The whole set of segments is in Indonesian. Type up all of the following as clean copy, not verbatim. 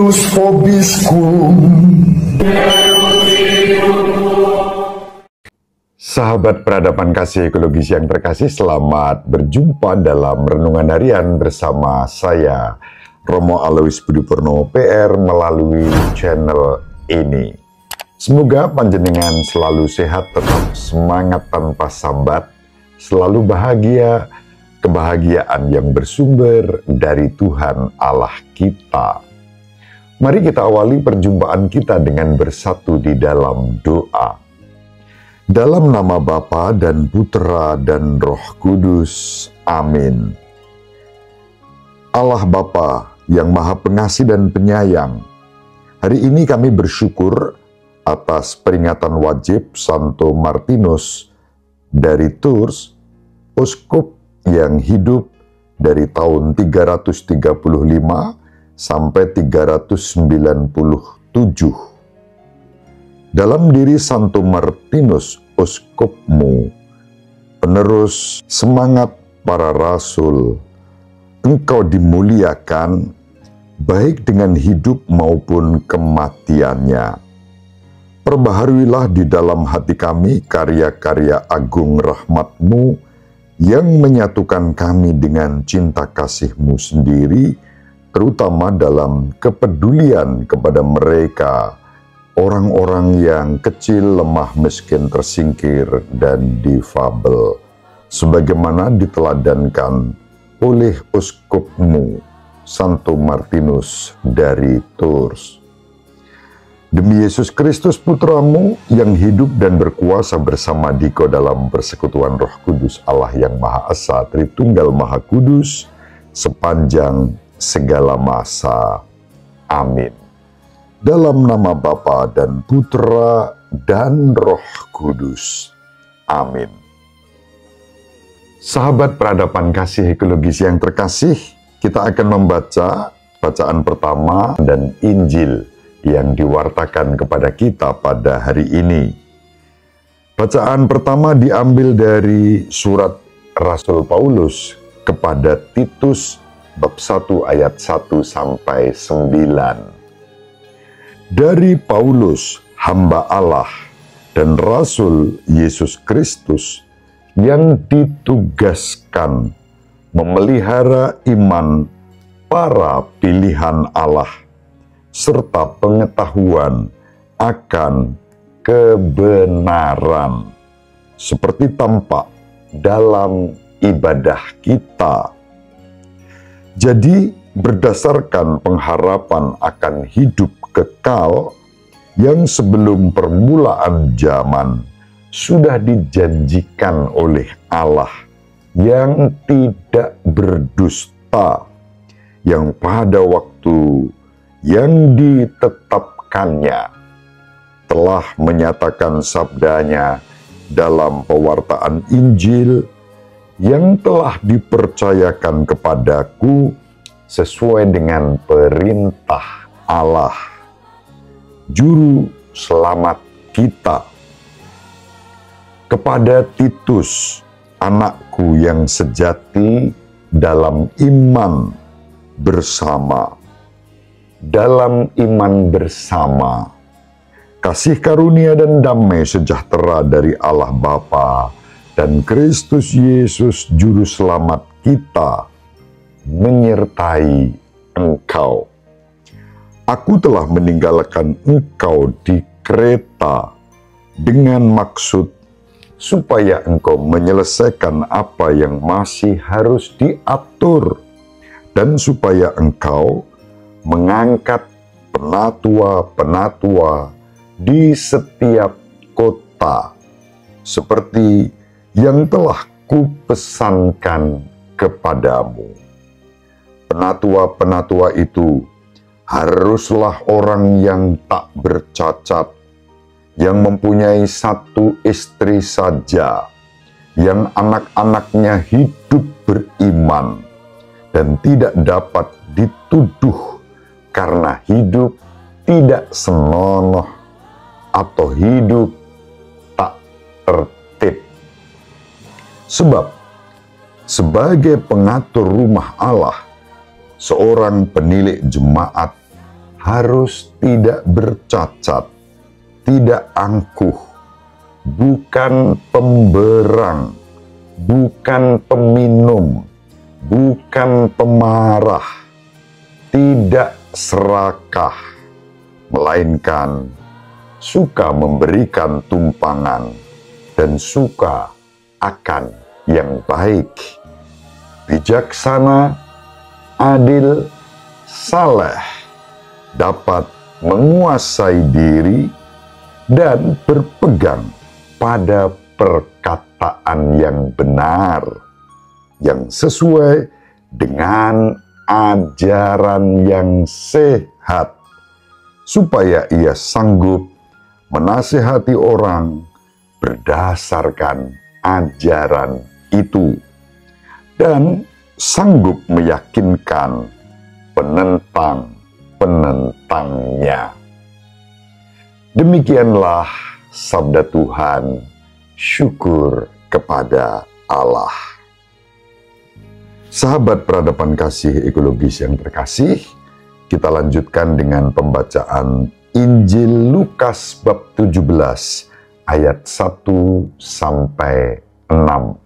Martinus Vobiscum. Sahabat peradaban kasih ekologis yang terkasih, selamat berjumpa dalam Renungan Harian bersama saya, Romo Alois Budi Purnomo PR, melalui channel ini. Semoga panjenengan selalu sehat, tetap semangat tanpa sambat, selalu bahagia, kebahagiaan yang bersumber dari Tuhan Allah kita. Mari kita awali perjumpaan kita dengan bersatu di dalam doa. Dalam nama Bapa dan Putra dan Roh Kudus. Amin. Allah Bapa yang Maha Pengasih dan Penyayang, hari ini kami bersyukur atas peringatan wajib Santo Martinus dari Tours, uskup yang hidup dari tahun 335 sampai 397. Dalam diri Santo Martinus, uskupmu, penerus semangat para rasul, engkau dimuliakan baik dengan hidup maupun kematiannya. Perbaharuilah di dalam hati kami karya-karya agung rahmat-Mu yang menyatukan kami dengan cinta kasih-Mu sendiri, terutama dalam kepedulian kepada mereka, orang-orang yang kecil, lemah, miskin, tersingkir, dan difabel, sebagaimana diteladankan oleh uskupmu, Santo Martinus dari Tours. Demi Yesus Kristus Putra-Mu yang hidup dan berkuasa bersama Dikau dalam persekutuan Roh Kudus Allah yang Maha Esa, Tritunggal Maha Kudus, sepanjang segala masa. Amin. Dalam nama Bapa dan Putra dan Roh Kudus. Amin. Sahabat peradaban kasih ekologis yang terkasih, kita akan membaca bacaan pertama dan Injil yang diwartakan kepada kita pada hari ini. Bacaan pertama diambil dari surat Rasul Paulus kepada Titus bab 1 ayat 1 sampai 9. Dari Paulus, hamba Allah dan Rasul Yesus Kristus yang ditugaskan memelihara iman para pilihan Allah serta pengetahuan akan kebenaran, seperti tampak dalam ibadah kita. Jadi, berdasarkan pengharapan akan hidup kekal yang sebelum permulaan zaman sudah dijanjikan oleh Allah yang tidak berdusta, yang pada waktu yang ditetapkannya telah menyatakan sabdanya dalam pewartaan Injil yang telah dipercayakan kepadaku sesuai dengan perintah Allah, Juru Selamat kita. Kepada Titus, anakku yang sejati dalam iman bersama. Dalam iman bersama, kasih karunia dan damai sejahtera dari Allah Bapa dan Kristus Yesus Juru Selamat kita menyertai engkau. Aku telah meninggalkan engkau di Kreta dengan maksud supaya engkau menyelesaikan apa yang masih harus diatur, dan supaya engkau mengangkat penatua-penatua di setiap kota, seperti yang telah kupesankan kepadamu. Penatua-penatua itu haruslah orang yang tak bercacat, yang mempunyai satu istri saja, yang anak-anaknya hidup beriman, dan tidak dapat dituduh karena hidup tidak senonoh atau hidup tak tertib. Sebab sebagai pengatur rumah Allah, seorang penilik jemaat harus tidak bercacat, tidak angkuh, bukan pemberang, bukan peminum, bukan pemarah, tidak serakah, melainkan suka memberikan tumpangan dan suka akan yang baik, bijaksana, adil, saleh, dapat menguasai diri, dan berpegang pada perkataan yang benar, yang sesuai dengan ajaran yang sehat, supaya ia sanggup menasihati orang berdasarkan ajaran itu, dan sanggup meyakinkan penentang-penentangnya. Demikianlah sabda Tuhan. Syukur kepada Allah. Sahabat peradaban kasih ekologis yang terkasih, kita lanjutkan dengan pembacaan Injil Lukas bab 17 ayat 1 sampai 6.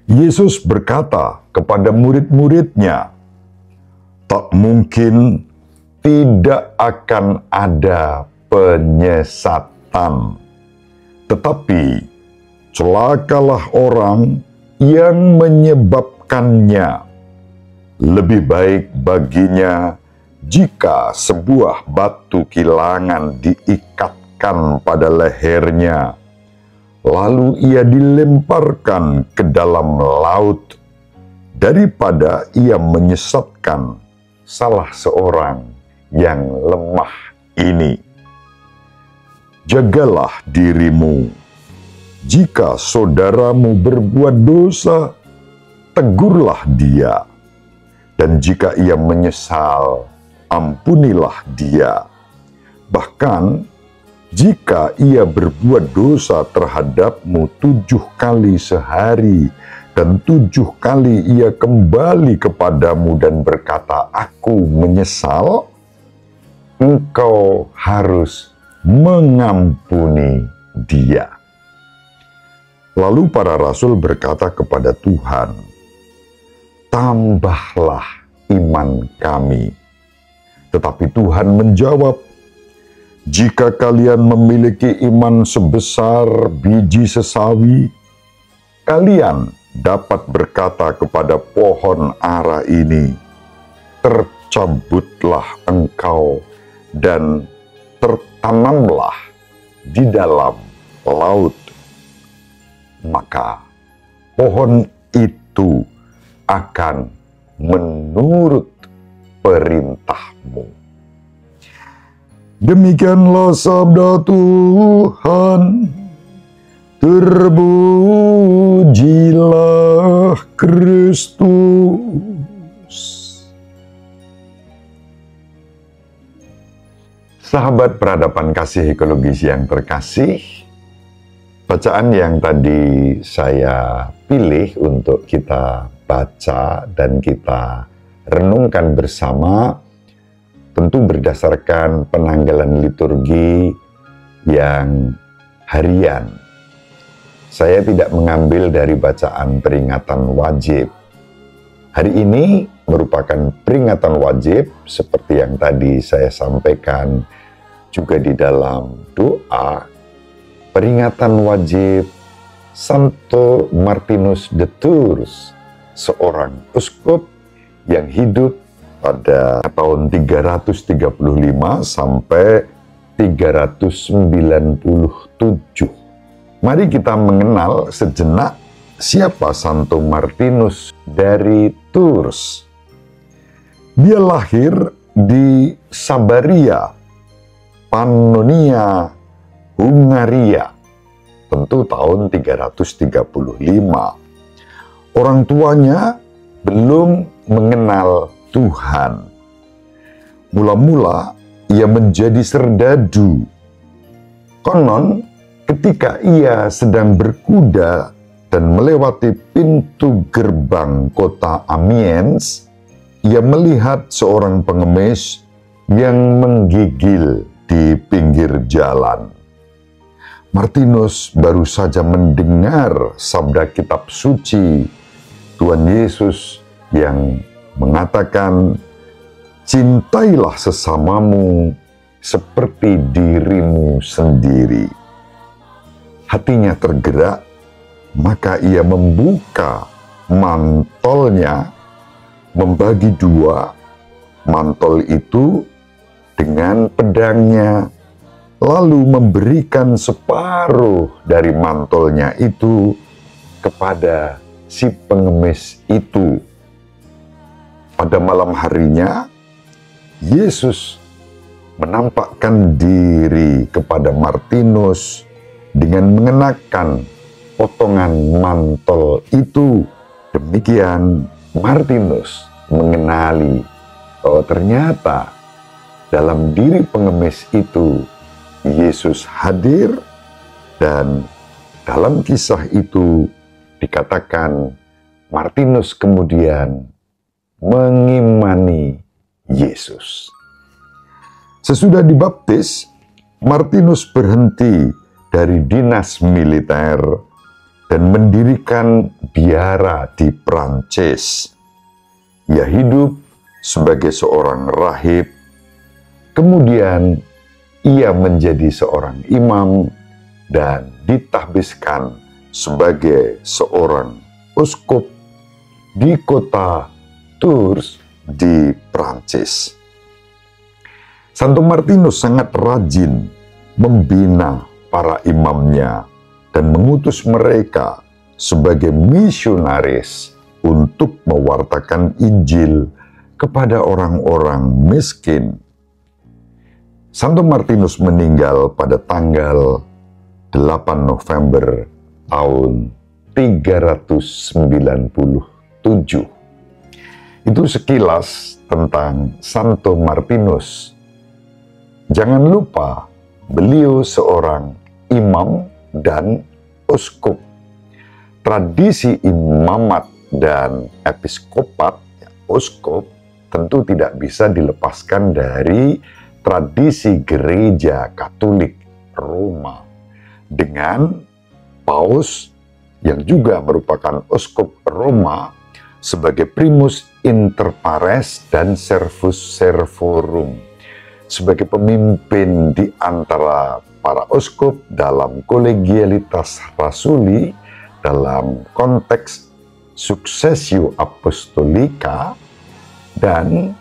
Yesus berkata kepada murid-muridnya, "Tak mungkin tidak akan ada penyesatan, tetapi celakalah orang yang menyebabkannya. Lebih baik baginya jika sebuah batu kilangan diikatkan pada lehernya, lalu ia dilemparkan ke dalam laut, daripada ia menyesatkan salah seorang yang lemah ini. Jagalah dirimu. Jika saudaramu berbuat dosa, tegurlah dia. Dan jika ia menyesal, ampunilah dia. Bahkan, jika ia berbuat dosa terhadapmu 7 kali sehari, dan 7 kali ia kembali kepadamu dan berkata, 'Aku menyesal,' engkau harus mengampuni dia." Lalu para rasul berkata kepada Tuhan, "Tambahlah iman kami." Tetapi Tuhan menjawab, "Jika kalian memiliki iman sebesar biji sesawi, kalian dapat berkata kepada pohon ara ini, 'Tercabutlah engkau dan tertanamlah di dalam laut,' maka pohon itu akan menurut perintahmu." Demikianlah sabda Tuhan. Terpujilah Kristus. Sahabat peradaban kasih ekologis yang terkasih, bacaan yang tadi saya pilih untuk kita baca dan kita renungkan bersama tentu berdasarkan penanggalan liturgi yang harian. Saya tidak mengambil dari bacaan peringatan wajib. Hari ini merupakan peringatan wajib seperti yang tadi saya sampaikan juga di dalam doa, peringatan wajib Santo Martinus de Tours, seorang uskup yang hidup pada tahun 335 sampai 397. Mari kita mengenal sejenak siapa Santo Martinus dari Tours. Dia lahir di Sabaria, Pannonia, Hungaria, tentu tahun 335. Orang tuanya belum mengenal Tuhan. Mula-mula ia menjadi serdadu. Konon ketika ia sedang berkuda dan melewati pintu gerbang kota Amiens, ia melihat seorang pengemis yang menggigil di pinggir jalan. Martinus baru saja mendengar sabda kitab suci Tuhan Yesus yang mengatakan, "Cintailah sesamamu seperti dirimu sendiri." Hatinya tergerak, maka ia membuka mantolnya, membagi dua mantol itu dengan pedangnya, lalu memberikan separuh dari mantolnya itu kepada si pengemis itu. Pada malam harinya, Yesus menampakkan diri kepada Martinus dengan mengenakan potongan mantel itu. Demikian Martinus mengenali bahwa ternyata dalam diri pengemis itu Yesus hadir, dan dalam kisah itu dikatakan Martinus kemudian mengimani Yesus. Sesudah dibaptis, Martinus berhenti dari dinas militer dan mendirikan biara di Prancis. Ia hidup sebagai seorang rahib, kemudian ia menjadi seorang imam dan ditahbiskan sebagai seorang uskup di kota Tours di Prancis. Santo Martinus sangat rajin membina para imamnya dan mengutus mereka sebagai misionaris untuk mewartakan Injil kepada orang-orang miskin. Santo Martinus meninggal pada tanggal 8 November tahun 397. Itu sekilas tentang Santo Martinus. Jangan lupa, beliau seorang imam dan uskup. Tradisi imamat dan episkopat, uskup, tentu tidak bisa dilepaskan dari tradisi gereja Katolik Roma dengan Paus yang juga merupakan uskup Roma sebagai primus inter pares dan servus servorum, sebagai pemimpin di antara para uskup dalam kolegialitas rasuli dalam konteks successio apostolica, dan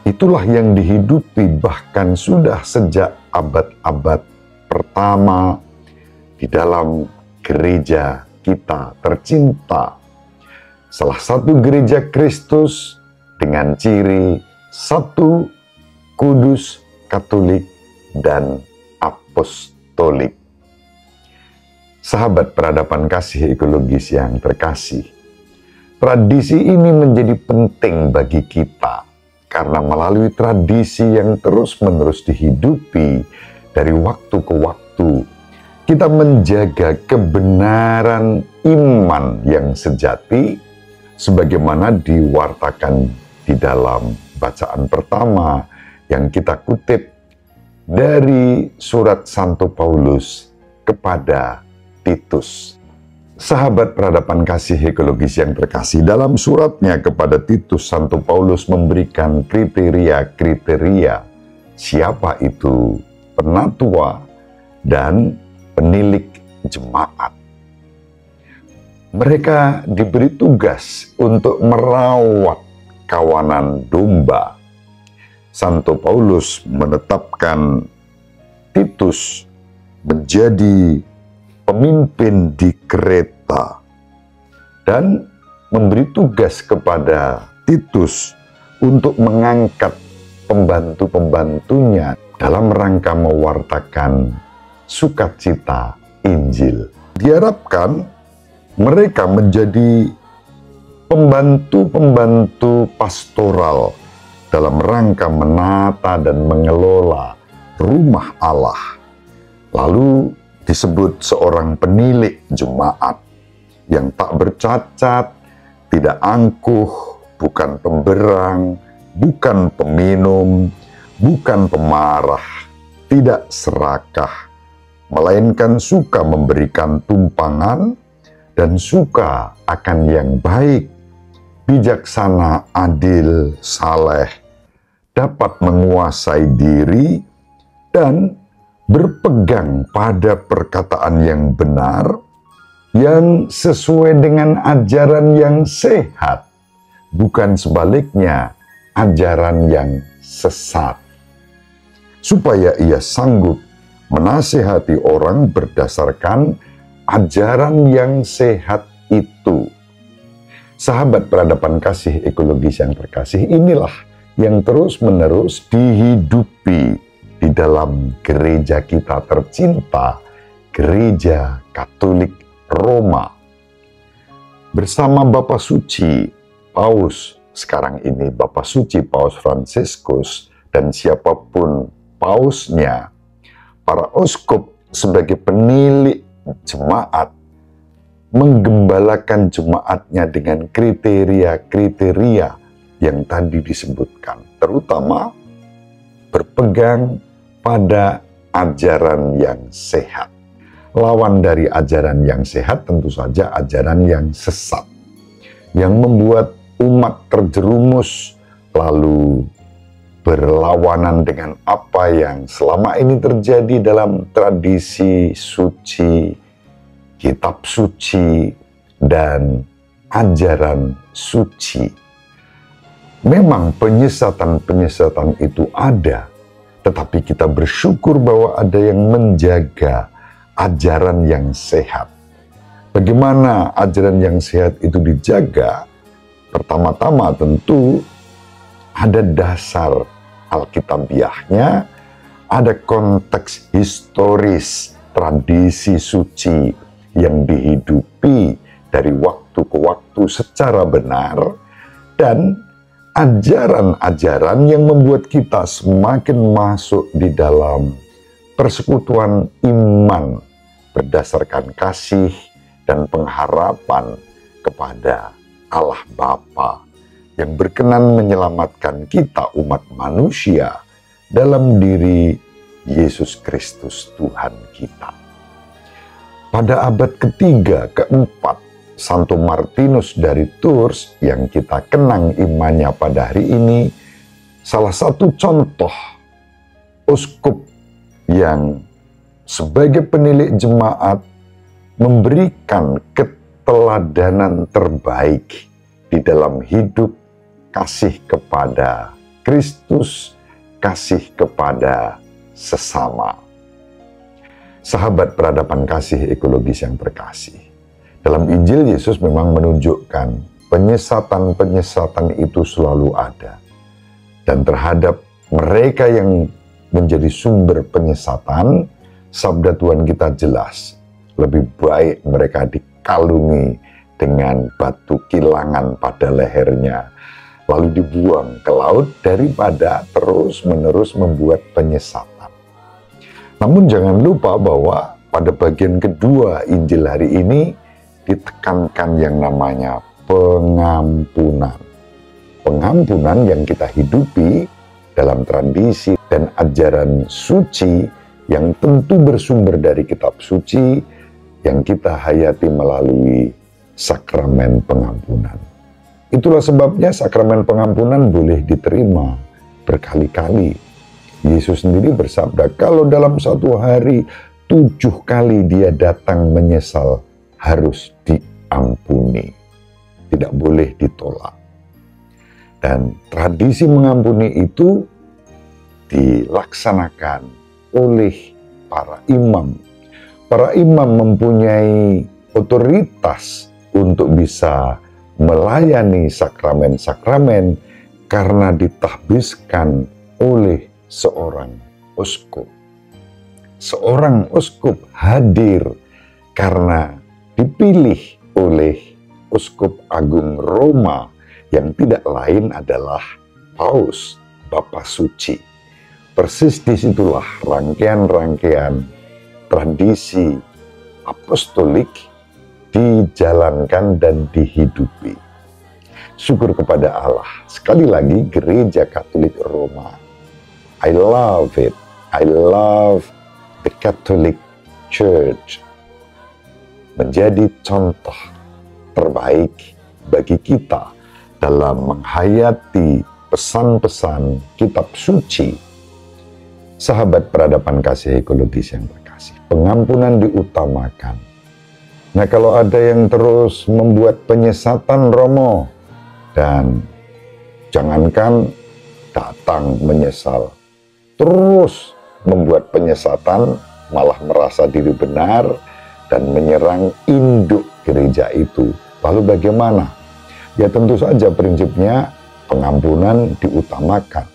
itulah yang dihidupi bahkan sudah sejak abad-abad pertama di dalam gereja kita tercinta. Salah satu gereja Kristus dengan ciri satu, kudus, katolik, dan apostolik. Sahabat peradaban kasih ekologis yang terkasih, tradisi ini menjadi penting bagi kita karena melalui tradisi yang terus-menerus dihidupi dari waktu ke waktu, kita menjaga kebenaran iman yang sejati sebagaimana diwartakan di dalam bacaan pertama yang kita kutip dari surat Santo Paulus kepada Titus. Sahabat peradaban kasih ekologis yang terkasih, dalam suratnya kepada Titus, Santo Paulus memberikan kriteria-kriteria siapa itu penatua dan penilik jemaat. Mereka diberi tugas untuk merawat kawanan domba. Santo Paulus menetapkan Titus menjadi pemimpin di Kreta dan memberi tugas kepada Titus untuk mengangkat pembantu-pembantunya dalam rangka mewartakan sukacita Injil. Diharapkan mereka menjadi pembantu-pembantu pastoral dalam rangka menata dan mengelola rumah Allah. Lalu disebut seorang penilik jemaat yang tak bercacat, tidak angkuh, bukan pemberang, bukan peminum, bukan pemarah, tidak serakah, melainkan suka memberikan tumpangan dan suka akan yang baik, bijaksana, adil, saleh, dapat menguasai diri, dan berpegang pada perkataan yang benar, yang sesuai dengan ajaran yang sehat, bukan sebaliknya ajaran yang sesat, supaya ia sanggup menasihati orang berdasarkan ajaran yang sehat itu. Sahabat peradaban kasih ekologis yang terkasih, inilah yang terus-menerus dihidupi di dalam gereja kita tercinta, Gereja Katolik Roma. Bersama Bapak Suci Paus, sekarang ini Bapak Suci Paus Fransiskus, dan siapapun pausnya, para uskup sebagai penilik jemaat menggembalakan jemaatnya dengan kriteria-kriteria yang tadi disebutkan, terutama berpegang pada ajaran yang sehat. Lawan dari ajaran yang sehat tentu saja ajaran yang sesat, yang membuat umat terjerumus lalu berlawanan dengan apa yang selama ini terjadi dalam tradisi suci, kitab suci, dan ajaran suci. Memang penyesatan-penyesatan itu ada, tetapi kita bersyukur bahwa ada yang menjaga ajaran yang sehat. Bagaimana ajaran yang sehat itu dijaga? Pertama-tama tentu ada dasar alkitabiahnya, ada konteks historis tradisi suci yang dihidupi dari waktu ke waktu secara benar, dan ajaran-ajaran yang membuat kita semakin masuk di dalam persekutuan iman berdasarkan kasih dan pengharapan kepada Allah Bapa yang berkenan menyelamatkan kita umat manusia dalam diri Yesus Kristus Tuhan kita. Pada abad ketiga, keempat, Santo Martinus dari Tours yang kita kenang imannya pada hari ini, salah satu contoh uskup yang sebagai penilik jemaat memberikan keteladanan terbaik di dalam hidup kasih kepada Kristus, kasih kepada sesama. Sahabat peradaban kasih ekologis yang terkasih, dalam Injil Yesus memang menunjukkan penyesatan-penyesatan itu selalu ada. Dan terhadap mereka yang menjadi sumber penyesatan, sabda Tuhan kita jelas, lebih baik mereka dikalungi dengan batu kilangan pada lehernya, lalu dibuang ke laut daripada terus-menerus membuat penyesatan. Namun jangan lupa bahwa pada bagian kedua Injil hari ini ditekankan yang namanya pengampunan. Pengampunan yang kita hidupi dalam tradisi dan ajaran suci yang tentu bersumber dari kitab suci yang kita hayati melalui sakramen pengampunan. Itulah sebabnya sakramen pengampunan boleh diterima berkali-kali. Yesus sendiri bersabda, kalau dalam satu hari 7 kali dia datang menyesal, harus diampuni. Tidak boleh ditolak. Dan tradisi mengampuni itu dilaksanakan oleh para imam. Para imam mempunyai otoritas untuk bisa melayani sakramen-sakramen karena ditahbiskan oleh seorang uskup. Seorang uskup hadir karena dipilih oleh Uskup Agung Roma yang tidak lain adalah Paus, Bapak Suci. Persis disitulah rangkaian-rangkaian tradisi apostolik dijalankan dan dihidupi. syukur kepada Allah. Sekali lagi, Gereja Katolik Roma. I love it. I love the Catholic Church. Menjadi contoh terbaik bagi kita dalam menghayati pesan-pesan kitab suci. Sahabat peradaban kasih ekologis yang terkasih, pengampunan diutamakan. Nah, kalau ada yang terus membuat penyesatan, Romo, dan jangankan datang menyesal, terus membuat penyesatan, malah merasa diri benar dan menyerang induk gereja itu. Lalu bagaimana? Ya tentu saja prinsipnya pengampunan diutamakan.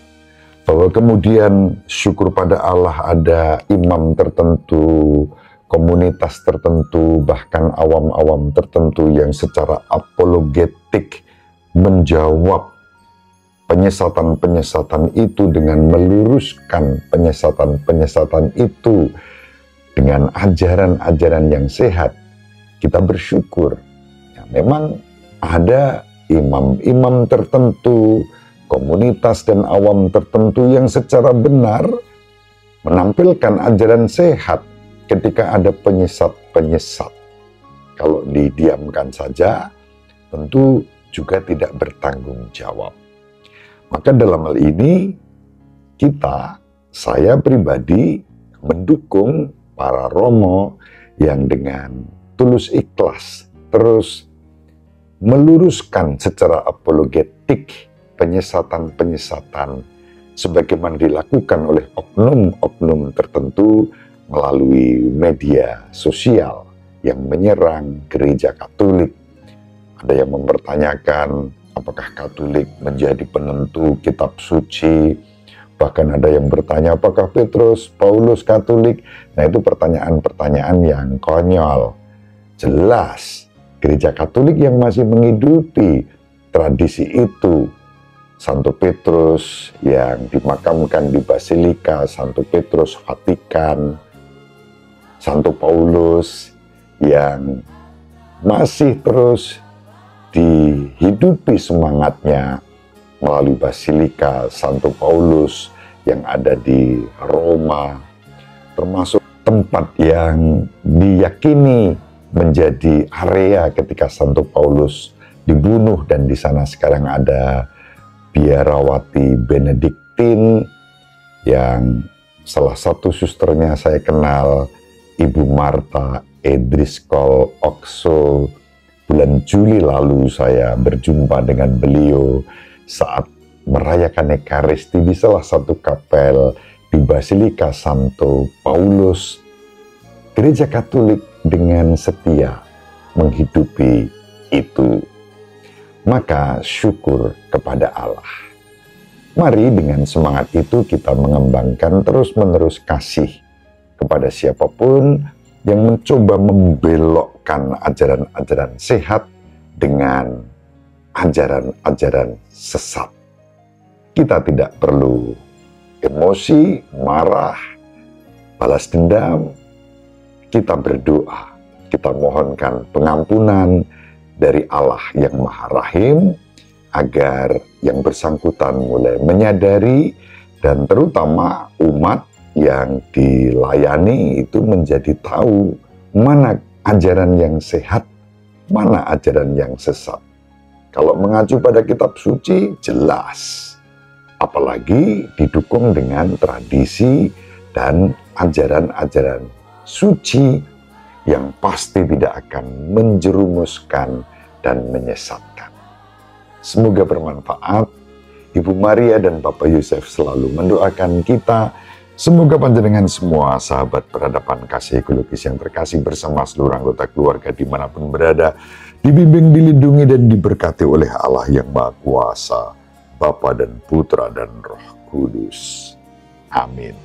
Bahwa kemudian syukur pada Allah ada imam tertentu, komunitas tertentu, bahkan awam-awam tertentu yang secara apologetik menjawab penyesatan-penyesatan itu dengan meluruskan penyesatan-penyesatan itu dengan ajaran-ajaran yang sehat. Kita bersyukur. Ya, memang ada imam-imam tertentu, komunitas dan awam tertentu yang secara benar menampilkan ajaran sehat ketika ada penyesat-penyesat. Kalau didiamkan saja, tentu juga tidak bertanggung jawab. Maka dalam hal ini, saya pribadi mendukung para romo yang dengan tulus ikhlas terus meluruskan secara apologetik penyesatan-penyesatan sebagaimana dilakukan oleh oknum-oknum tertentu melalui media sosial yang menyerang gereja Katolik. Ada yang mempertanyakan apakah Katolik menjadi penentu kitab suci, bahkan ada yang bertanya apakah Petrus, Paulus Katolik. Nah, itu pertanyaan-pertanyaan yang konyol. Jelas gereja Katolik yang masih menghidupi tradisi itu, Santo Petrus yang dimakamkan di Basilika Santo Petrus Vatikan, Santo Paulus yang masih terus dihidupi semangatnya melalui Basilika Santo Paulus yang ada di Roma, termasuk tempat yang diyakini menjadi area ketika Santo Paulus dibunuh, dan di sana sekarang ada biarawati Benediktin yang salah satu susternya saya kenal, Ibu Marta Edriskol Okso. Bulan Juli lalu saya berjumpa dengan beliau saat merayakan Ekaristi di salah satu kapel di Basilika Santo Paulus. Gereja Katolik dengan setia menghidupi itu. Maka syukur kepada Allah. Mari dengan semangat itu kita mengembangkan terus-menerus kasih kepada siapapun yang mencoba membelokkan ajaran-ajaran sehat dengan ajaran-ajaran sesat. Kita tidak perlu emosi, marah, balas dendam. Kita berdoa, kita mohonkan pengampunan dari Allah yang Maha Rahim, agar yang bersangkutan mulai menyadari, dan terutama umat yang dilayani itu menjadi tahu mana ajaran yang sehat, mana ajaran yang sesat. Kalau mengacu pada kitab suci, jelas. Apalagi didukung dengan tradisi dan ajaran-ajaran suci yang pasti tidak akan menjerumuskan dan menyesatkan. Semoga bermanfaat. Ibu Maria dan Bapak Yosef selalu mendoakan kita. Semoga panjenengan semua sahabat peradaban kasih ekologis yang terkasih bersama seluruh anggota keluarga dimanapun berada, dibimbing, dilindungi, dan diberkati oleh Allah yang Maha Kuasa, Bapa dan Putra dan Roh Kudus. Amin.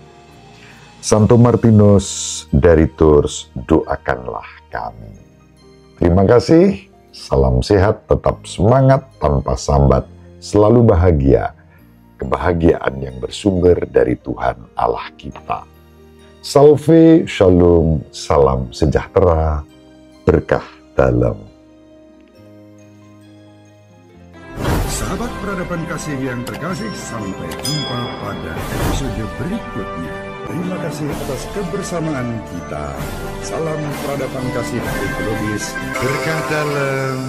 Santo Martinus dari Tours, doakanlah kami. Terima kasih, salam sehat, tetap semangat tanpa sambat, selalu bahagia. Kebahagiaan yang bersumber dari Tuhan Allah kita. Salve, shalom, salam sejahtera, berkah dalam. Sahabat peradaban kasih yang terkasih, sampai jumpa pada episode berikutnya. Terima kasih atas kebersamaan kita. Salam peradaban kasih ekologis. Berkah dalam.